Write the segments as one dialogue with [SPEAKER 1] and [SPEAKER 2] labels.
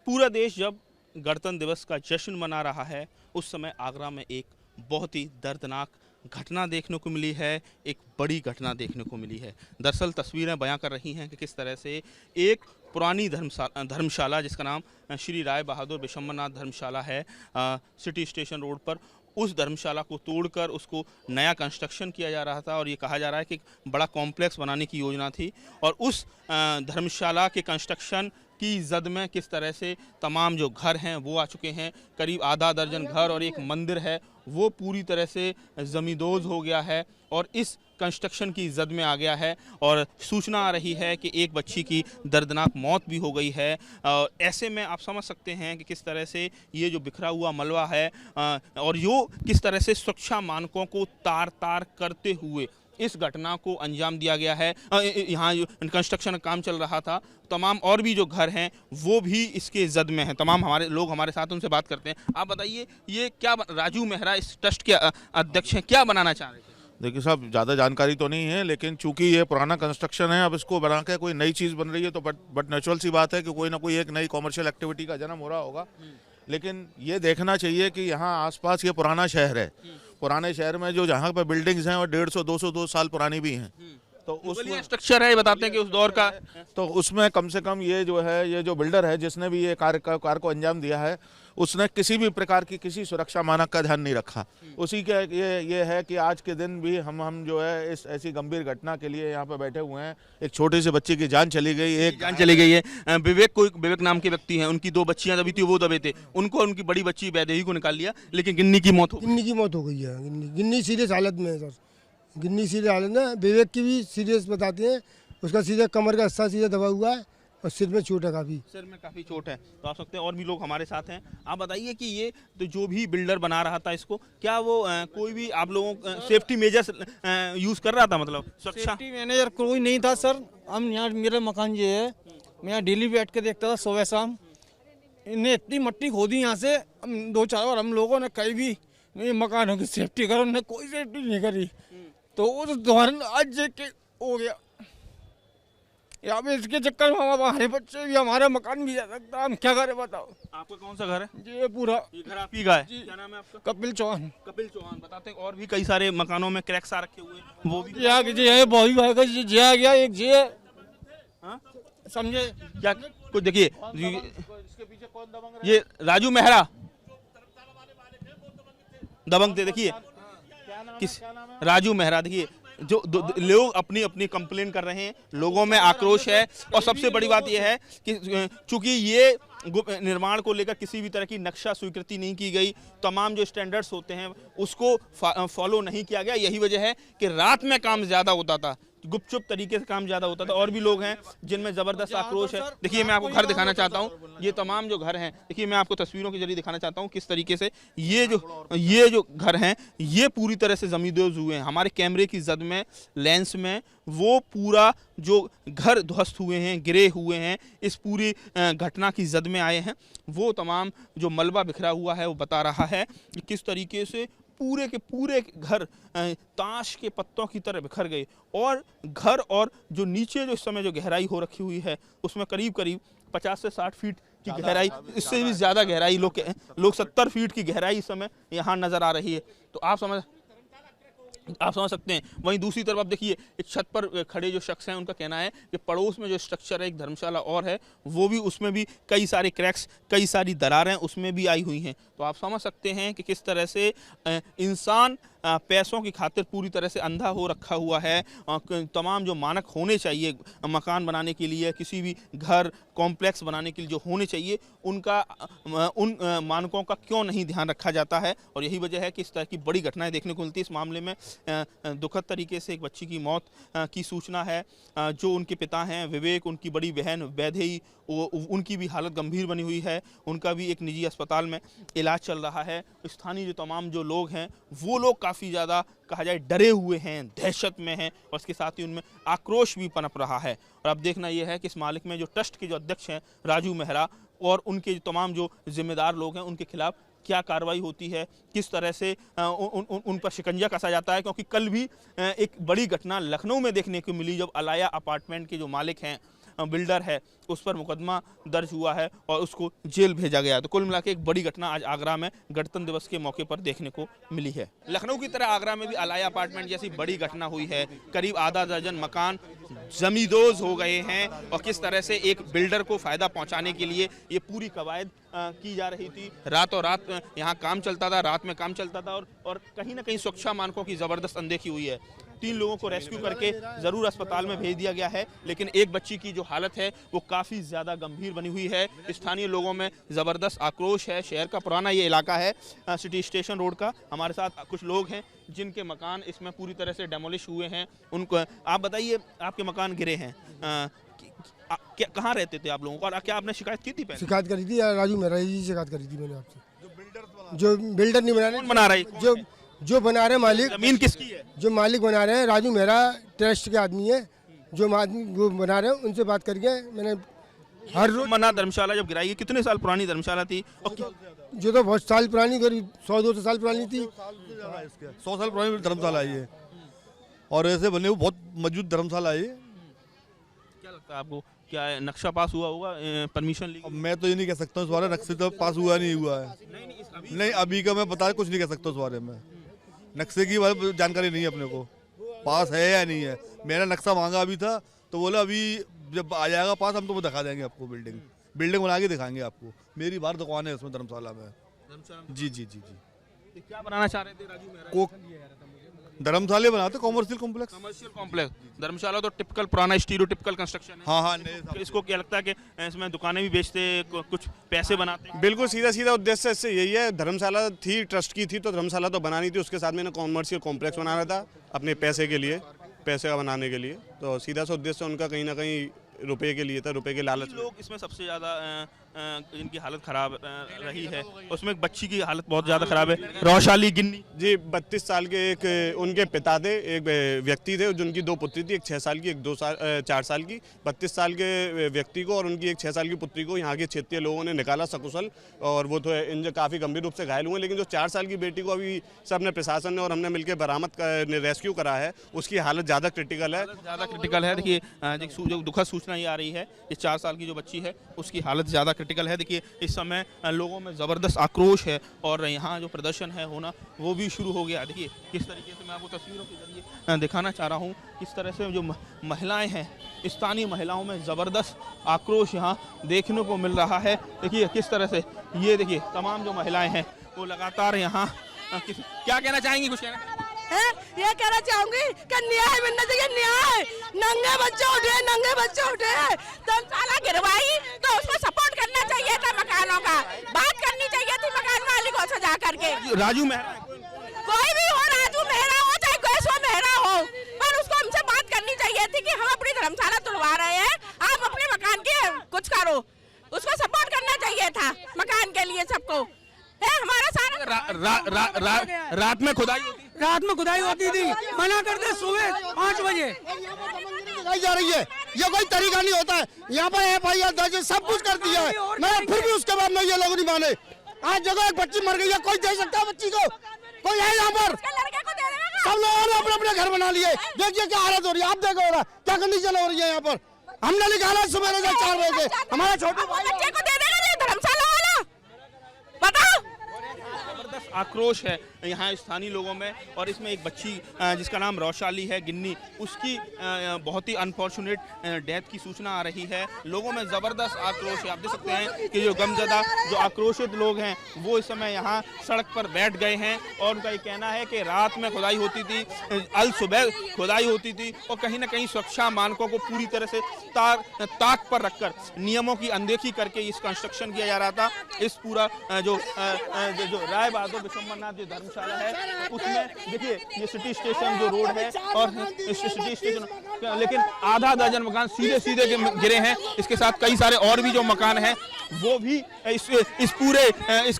[SPEAKER 1] पूरा देश जब गणतंत्र दिवस का जश्न मना रहा है, उस समय आगरा में एक बहुत ही दर्दनाक घटना देखने को मिली है, एक बड़ी घटना देखने को मिली है। दरअसल तस्वीरें बयां कर रही हैं कि किस तरह से एक पुरानी धर्मशाला जिसका नाम श्री राय बहादुर विशंबरनाथ धर्मशाला है, सिटी स्टेशन रोड पर, उस धर्मशाला को तोड़कर उसको नया कंस्ट्रक्शन किया जा रहा था और ये कहा जा रहा है कि बड़ा कॉम्प्लेक्स बनाने की योजना थी। और उस धर्मशाला के कंस्ट्रक्शन की जद में किस तरह से तमाम जो घर हैं वो आ चुके हैं। करीब आधा दर्जन घर और एक मंदिर है वो पूरी तरह से ज़मींदोज़ हो गया है और इस कंस्ट्रक्शन की जद में आ गया है। और सूचना आ रही है कि एक बच्ची की दर्दनाक मौत भी हो गई है। ऐसे में आप समझ सकते हैं कि किस तरह से ये जो बिखरा हुआ मलबा है और यो किस तरह से सुरक्षा मानकों को तार तार करते हुए इस घटना को अंजाम दिया गया है। यहाँ जो कंस्ट्रक्शन का काम चल रहा था, तमाम और भी जो घर हैं वो भी इसके जद में हैं। तमाम हमारे लोग हमारे साथ, उनसे बात करते हैं। आप बताइए, ये क्या राजू मेहरा इस ट्रस्ट के अध्यक्ष हैं, क्या बनाना चाह रहे थे?
[SPEAKER 2] देखिए साहब, ज़्यादा जानकारी तो नहीं है, लेकिन चूंकि ये पुराना कंस्ट्रक्शन है, अब इसको बना के कोई नई चीज़ बन रही है तो बट नेचुरल सी बात है कि कोई ना कोई एक नई कॉमर्शियल एक्टिविटी का जन्म हो रहा होगा। लेकिन ये देखना चाहिए कि यहाँ आसपास ये पुराना शहर है। पुराने शहर में जो जहाँ पर बिल्डिंग्स हैं और 150, 200 साल पुरानी भी हैं, तो उसमें
[SPEAKER 1] स्ट्रक्चर है, बताते हैं कि उस दौर का,
[SPEAKER 2] तो उसमें कम से कम ये जो है, ये जो बिल्डर है जिसने भी ये कार्य को अंजाम दिया है, उसने किसी भी प्रकार की किसी सुरक्षा मानक का ध्यान नहीं रखा। उसी के ये है कि आज के दिन भी हम जो है इस ऐसी गंभीर घटना के लिए यहाँ पे बैठे हुए हैं। एक छोटी सी बच्ची की जान चली गई, एक
[SPEAKER 1] जान चली गई है। विवेक नाम के व्यक्ति हैं, उनकी 2 बच्चियां दबी थी, वो दबे थे, उनको उनकी बड़ी बच्ची वैदेही को निकाल लिया, लेकिन गिन्नी की मौत हो
[SPEAKER 3] गई है। गिन्नी सीरियस हालत में है सर, गिन्नी सीरियस हालत में। विवेक की भी सीरियस बताते हैं, उसका सीधे कमर का हिस्सा सीधे दबा हुआ है और सिर में चोट है, सिर में काफ़ी चोट है।
[SPEAKER 1] तो आप सकते हैं और भी लोग हमारे साथ हैं। आप बताइए कि ये तो जो भी बिल्डर बना रहा था इसको, क्या वो कोई भी आप लोगों सेफ्टी मेजर्स यूज़ कर रहा था? मतलब
[SPEAKER 4] सेफ्टी मैनेजर कोई नहीं था सर। हम यहाँ, मेरा मकान ये है, मैं यहाँ डेली बैठ के देखता था सुबह शाम। इन्हें इतनी मट्टी खोदी यहाँ से, 2-4 बार हम लोगों ने कहीं भी नहीं मकानों की सेफ्टी करो, उन्होंने कोई सेफ्टी नहीं करी। तो उस दौरान आज के हो गया, यहाँ पे इसके चक्कर में हमारे बच्चे भी, हमारा मकान भी जा सकता है। हम क्या करें बताओ?
[SPEAKER 1] आपका कौन सा घर है?
[SPEAKER 4] ये पूरा
[SPEAKER 1] ये घर आप ही का है? क्या नाम है आपका?
[SPEAKER 4] कपिल चौहान।
[SPEAKER 1] कपिल चौहान। बताते हैं और भी कई सारे मकानों में क्रैक्स आ रखे हुए, वो भी
[SPEAKER 4] जिया गया, एक जी है, समझे
[SPEAKER 1] क्या? कुछ देखिए, ये राजू मेहरा दबंग थे। देखिए किस राजू मेहरा, देखिए जो लोग अपनी अपनी कंप्लेन कर रहे हैं, लोगों में आक्रोश है। और सबसे बड़ी बात यह है कि चूंकि ये निर्माण को लेकर किसी भी तरह की नक्शा स्वीकृति नहीं की गई, तमाम जो स्टैंडर्ड्स होते हैं उसको फॉलो नहीं किया गया। यही वजह है कि रात में काम ज़्यादा होता था, गुपचुप तरीके से काम ज़्यादा होता था। और भी लोग हैं जिनमें ज़बरदस्त आक्रोश है। देखिए, मैं आपको घर दिखाना चाहता हूँ, ये तमाम जो घर हैं, देखिए मैं आपको तस्वीरों के जरिए दिखाना चाहता हूँ किस तरीके से ये जो घर हैं ये पूरी तरह से ज़मींदोज़ हुए हैं। हमारे कैमरे की जद में, लेंस में वो पूरा जो घर ध्वस्त हुए हैं, गिरे हुए हैं, इस पूरी घटना की जद में आए हैं। वो तमाम जो मलबा बिखरा हुआ है वो बता रहा है कि किस तरीके से पूरे के पूरे घर ताश के पत्तों की तरह बिखर गए। और घर और जो नीचे जो इस समय जो गहराई हो रखी हुई है उसमें करीब 50 से 60 फीट की गहराई, इससे भी ज़्यादा गहराई, लोग 70 फीट की गहराई इस समय यहाँ नज़र आ रही है। तो आप समझ सकते हैं। वहीं दूसरी तरफ आप देखिए, एक छत पर खड़े जो शख्स हैं उनका कहना है कि पड़ोस में जो स्ट्रक्चर है, एक धर्मशाला और है, वो भी, उसमें भी कई सारे क्रैक्स, कई सारी दरारें उसमें भी आई हुई हैं। तो आप समझ सकते हैं कि किस तरह से इंसान पैसों की खातिर पूरी तरह से अंधा हो रखा हुआ है। तमाम जो मानक होने चाहिए मकान बनाने के लिए, किसी भी घर कॉम्प्लेक्स बनाने के लिए जो होने चाहिए, उन मानकों का क्यों नहीं ध्यान रखा जाता है। और यही वजह है कि इस तरह की बड़ी घटनाएं देखने को मिलती है। इस मामले में दुखद तरीके से एक बच्ची की मौत की सूचना है। जो उनके पिता हैं विवेक, उनकी बड़ी बहन वैदेही, उनकी भी हालत गंभीर बनी हुई है। उनका भी एक निजी अस्पताल में इलाज चल रहा है। स्थानीय जो तमाम जो लोग हैं वो लोग काफ़ी ज़्यादा, कहा जाए, डरे हुए हैं, दहशत में हैं और इसके साथ ही उनमें आक्रोश भी पनप रहा है। और अब देखना यह है कि इस मालिक में जो ट्रस्ट के जो अध्यक्ष हैं राजू मेहरा और उनके तमाम जो जिम्मेदार लोग हैं उनके खिलाफ क्या कार्रवाई होती है, किस तरह से उन पर शिकंजा कसा जाता है। क्योंकि कल भी एक बड़ी घटना लखनऊ में देखने को मिली, जब अलाया अपार्टमेंट के जो मालिक हैं बिल्डर है उस पर मुकदमा दर्ज हुआ है और उसको जेल भेजा गया। तो कुल मिला के एक बड़ी घटना आज आगरा में गणतंत्र दिवस के मौके पर देखने को मिली है। लखनऊ की तरह आगरा में भी अलाया अपार्टमेंट जैसी बड़ी घटना हुई है। करीब आधा दर्जन मकान जमींदोज हो गए हैं और किस तरह से एक बिल्डर को फायदा पहुंचाने के लिए ये पूरी कवायद की जा रही थी। रातों रात यहाँ काम चलता था, रात में काम चलता था और कहीं ना कहीं सुरक्षा मानकों की जबरदस्त अनदेखी हुई है। 3 लोगों को रेस्क्यू करके जरूर अस्पताल में भेज दिया गया है, लेकिन एक बच्ची की जो हालत है वो काफ़ी ज़्यादा गंभीर बनी हुई है। स्थानीय लोगों में ज़बरदस्त आक्रोश है। शहर का पुराना ये इलाका है सिटी स्टेशन रोड का। हमारे साथ कुछ लोग हैं जिनके मकान इसमें पूरी तरह से डेमोलिश हुए हैं। उनको आप बताइए, आपके मकान गिरे हैं, कहाँ रहते थे आप लोगों को और क्या आपने शिकायत की थी पहले?
[SPEAKER 3] शिकायत करी थी राजू मेहरा जी, शिकायत करी थी मैंने आपसे। जो बिल्डर नहीं बना
[SPEAKER 1] कौन बना रहा है?
[SPEAKER 3] जो बना रहे मालिक।
[SPEAKER 1] जमीन किसकी है?
[SPEAKER 3] जो मालिक बना रहे हैं राजू मेहरा ट्रस्ट के आदमी है। जो आदमी वो बना रहे हैं उनसे बात करके मैंने हर रोज
[SPEAKER 1] मना धर्मशाला जब गिराई है, कितने साल पुरानी धर्मशाला थी? और
[SPEAKER 3] जो तो बहुत साल पुरानी, करीब 100-200 साल पुरानी थी।
[SPEAKER 5] 100 साल पुरानी धर्मशाला है ये, और ऐसे बने हुए बहुत मजबूत धर्मशाला है ये।
[SPEAKER 1] क्या लगता है आपको, क्या नक्शा पास हुआ होगा, परमिशन ली?
[SPEAKER 5] अब मैं तो ये नहीं कह सकता इस बारे में, नक्शे तो पास हुआ नहीं हुआ है। नहीं अभी का मैं बता कुछ नहीं कह सकता उस बारे में। नक्शे की जानकारी नहीं है अपने को, पास है या नहीं है। मेरा नक्शा मांगा अभी था तो बोला अभी जब आ जाएगा पास हम तो दिखा देंगे आपको, बिल्डिंग बना के दिखाएंगे आपको। मेरी बाहर दुकान है उसमें धर्मशाला में। जी जी जी जी।
[SPEAKER 1] क्या बनाना चाह रहे थे राजू मेहरा?
[SPEAKER 5] को धर्मशाले बनाते कॉमर्शियल कॉम्प्लेक्स।
[SPEAKER 1] Commercial complex. धर्मशाला तो टिपिकल पुराना स्टीरियोटिपिकल कंस्ट्रक्शन है।
[SPEAKER 5] हाँ हाँ नहीं,
[SPEAKER 1] इसको क्या लगता है कि इसमें दुकानें भी बेचते, कुछ पैसे बनाते?
[SPEAKER 6] बिल्कुल सीधा सीधा उद्देश्य इससे यही है। धर्मशाला थी, ट्रस्ट की थी, तो धर्मशाला तो बनानी थी, उसके साथ मैंने कॉमर्शियल कॉम्प्लेक्स बनाना था अपने पैसे के लिए, पैसे का बनाने के लिए। तो सीधा सा उद्देश्य उनका कहीं ना कहीं रुपए के लिए था, रुपए के लालच में।
[SPEAKER 1] लोग इसमें सबसे ज़्यादा जिनकी हालत ख़राब रही है उसमें एक बच्ची की हालत बहुत ज़्यादा ख़राब है, रोशाली गिन्नी
[SPEAKER 6] जी 32 साल के एक उनके पिता थे, एक व्यक्ति थे जिनकी 2 पुत्री थी, एक 6 साल की, एक 4 साल की। 32 साल के व्यक्ति को और उनकी एक 6 साल की पुत्री को यहाँ के क्षेत्रीय लोगों ने निकाला सकुशल, और वो तो इन काफ़ी गंभीर रूप से घायल हुए। लेकिन जो 4 साल की बेटी को अभी सबने प्रशासन ने और हमने मिलकर बरामद रेस्क्यू करा है, उसकी हालत ज़्यादा क्रिटिकल है।
[SPEAKER 1] देखिए जो दुखद सूचना ये आ रही है, ये 4 साल की जो बच्ची है उसकी हालत ज़्यादा क्रिटिकल है। देखिए इस समय लोगों में ज़बरदस्त आक्रोश है और यहाँ जो प्रदर्शन है होना वो भी शुरू हो गया। देखिए किस तरीके से मैं आपको तस्वीरों के जरिए दिखाना चाह रहा हूँ, किस तरह से जो महिलाएं हैं, स्थानीय महिलाओं में ज़बरदस्त आक्रोश यहाँ देखने को मिल रहा है। देखिए किस तरह से ये देखिए तमाम जो महिलाएं हैं वो लगातार यहाँ क्या कहना चाहेंगी, कुछ कहना
[SPEAKER 7] है? ये कहना चाहूंगी कि न्याय मिलना चाहिए, न्याय। नंगे बच्चे उठे धर्मशाला गिरवाई तो उसको सपोर्ट करना चाहिए था, मकानों का बात करनी चाहिए थी मकान मालिकों से जा करके।
[SPEAKER 1] राजू मेहरा
[SPEAKER 7] कोई भी हो, राजू मेहरा हो चाहे कोई मेहरा हो, पर उसको हमसे बात करनी चाहिए थी कि हम अपनी धर्मशाला तुड़वा रहे हैं, आप अपने मकान के कुछ करो। उसको सपोर्ट करना चाहिए था मकान के लिए सबको। है हमारा सारा
[SPEAKER 1] रात में खुदाई
[SPEAKER 8] होती थी, मना करते सुबह 5 बजे
[SPEAKER 3] जा रही है। ये कोई तरीका नहीं होता है। यहाँ पर FIR दर्ज सब कुछ कर दिया है, मैं फिर भी उसके बाद में ये लोग नहीं माने। आज जगह एक बच्ची मर गई है, कोई दे सकता है बच्ची को? कोई है यहाँ पर? सब लोगों ने अपने अपने घर बना लिए। देखिए क्या हालत हो रही है, आप देखो हो रहा क्या कंडीशन हो रही है यहाँ पर। हमने निकाला सुबह 4 बजे से, हमारा छोटे
[SPEAKER 7] बच्चे को दे देगा धर्मशाला वाला, बताओ।
[SPEAKER 1] जबरदस्त आक्रोश है यहाँ स्थानीय लोगों में। और इसमें एक बच्ची जिसका नाम रोशाली है गिन्नी, उसकी बहुत ही अनफॉर्चुनेट डेथ की सूचना आ रही है। लोगों में ज़बरदस्त आक्रोश है। आप देख सकते हैं कि जो गमज़दा जो आक्रोशित लोग हैं वो इस समय यहाँ सड़क पर बैठ गए हैं और उनका ये कहना है कि रात में खुदाई होती थी, अल सुबह खुदाई होती थी और कहीं ना कहीं सुरक्षा मानकों को पूरी तरह से ताक पर रखकर नियमों की अनदेखी करके इस कंस्ट्रक्शन किया जा रहा था। इस पूरा जो राय बहादुर विशंबरनाथ जो धर्मशाला है उसमें देखिए ये सिटी स्टेशन जो रोड है और सिटी स्टेशन, लेकिन आधा दर्जन मकान सीधे गिरे हैं। इसके साथ कई सारे और भी जो मकान हैं वो भी इस पूरे इस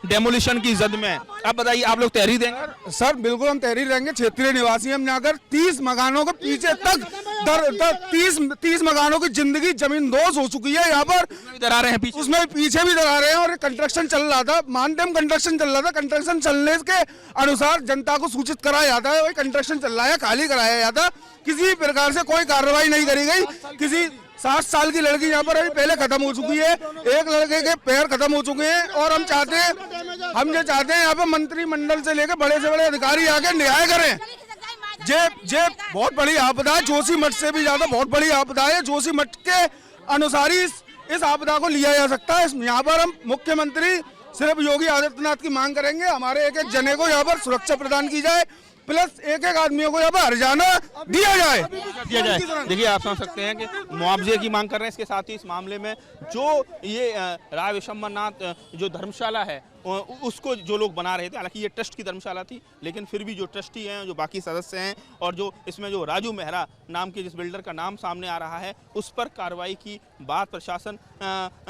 [SPEAKER 1] डेमोलिशन की जद में। आप बताइए, आप लोग तहरीर देंगे?
[SPEAKER 8] सर बिल्कुल हम तहरीर देंगे। क्षेत्रीय निवासी हम जाकर 30 मकानों के पीछे तक 30 मकानों की जिंदगी जमींदोज हो चुकी है। यहाँ पर
[SPEAKER 1] दरारें हैं पीछे,
[SPEAKER 8] उसमें पीछे भी दरारें हैं और कंस्ट्रक्शन चल रहा था, मानदेम कंस्ट्रक्शन चल रहा था। कंस्ट्रक्शन चलने के अनुसार जनता को सूचित कराया जाता है, वही कंस्ट्रक्शन चल रहा है, खाली कराया जाता। किसी प्रकार से कोई कार्रवाई नहीं करी गई, किसी 60 साल की लड़की यहाँ पर अभी पहले खत्म हो चुकी है, एक लड़के के पैर खत्म हो चुके हैं। और हम ये चाहते हैं यहाँ पे मंत्रिमंडल से लेकर बड़े से बड़े अधिकारी आके न्याय करें। जे बहुत बड़ी आपदा है, जोशीमठ से भी ज्यादा बहुत बड़ी आपदा है। जोशीमठ के अनुसार ही इस आपदा को लिया जा सकता है। यहाँ पर हम मुख्यमंत्री सिर्फ योगी आदित्यनाथ की मांग करेंगे, हमारे एक एक जने को यहाँ पर सुरक्षा प्रदान की जाए, प्लस एक एक आदमियों को यहाँ पर हरजाना दिया जाए।
[SPEAKER 1] देखिए, आप समझ सकते हैं कि मुआवजे की मांग कर रहे हैं। इसके साथ ही इस मामले में जो ये राय विशंबरनाथ जो धर्मशाला है उसको जो लोग बना रहे थे, हालांकि ये ट्रस्ट की धर्मशाला थी, लेकिन फिर भी जो ट्रस्टी हैं, जो बाकी सदस्य हैं और जो इसमें जो राजू मेहरा नाम के जिस बिल्डर का नाम सामने आ रहा है, उस पर कार्रवाई की बात प्रशासन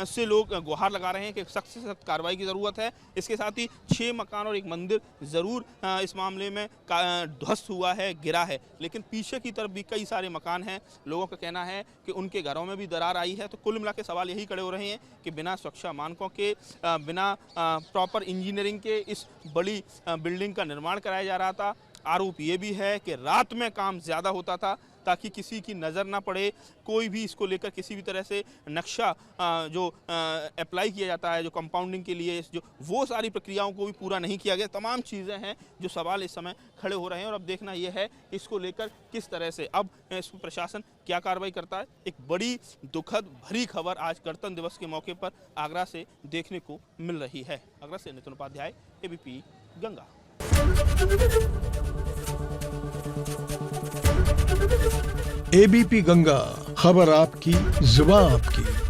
[SPEAKER 1] से लोग गुहार लगा रहे हैं कि सख्त से सख्त कार्रवाई की ज़रूरत है। इसके साथ ही 6 मकान और एक मंदिर ज़रूर इस मामले में ध्वस्त हुआ है, गिरा है, लेकिन पीछे की तरफ भी कई सारे मकान हैं। लोगों का कहना है कि उनके घरों में भी दरार आई है। तो कुल मिला के सवाल यही खड़े हो रहे हैं कि बिना सुरक्षा मानकों के, बिना प्रॉपर इंजीनियरिंग के इस बड़ी बिल्डिंग का निर्माण कराया जा रहा था। आरोप ये भी है कि रात में काम ज़्यादा होता था ताकि किसी की नज़र ना पड़े, कोई भी इसको लेकर किसी भी तरह से नक्शा जो अप्लाई किया जाता है, जो कंपाउंडिंग के लिए, जो वो सारी प्रक्रियाओं को भी पूरा नहीं किया गया। तमाम चीज़ें हैं जो सवाल इस समय खड़े हो रहे हैं और अब देखना यह है इसको लेकर किस तरह से अब इस प्रशासन क्या कार्रवाई करता है। एक बड़ी दुखद भरी खबर आज गणतंत्र दिवस के मौके पर आगरा से देखने को मिल रही है। आगरा से नितिन उपाध्याय, ABP गंगा।
[SPEAKER 9] ABP गंगा, खबर आपकी, जुबान आपकी।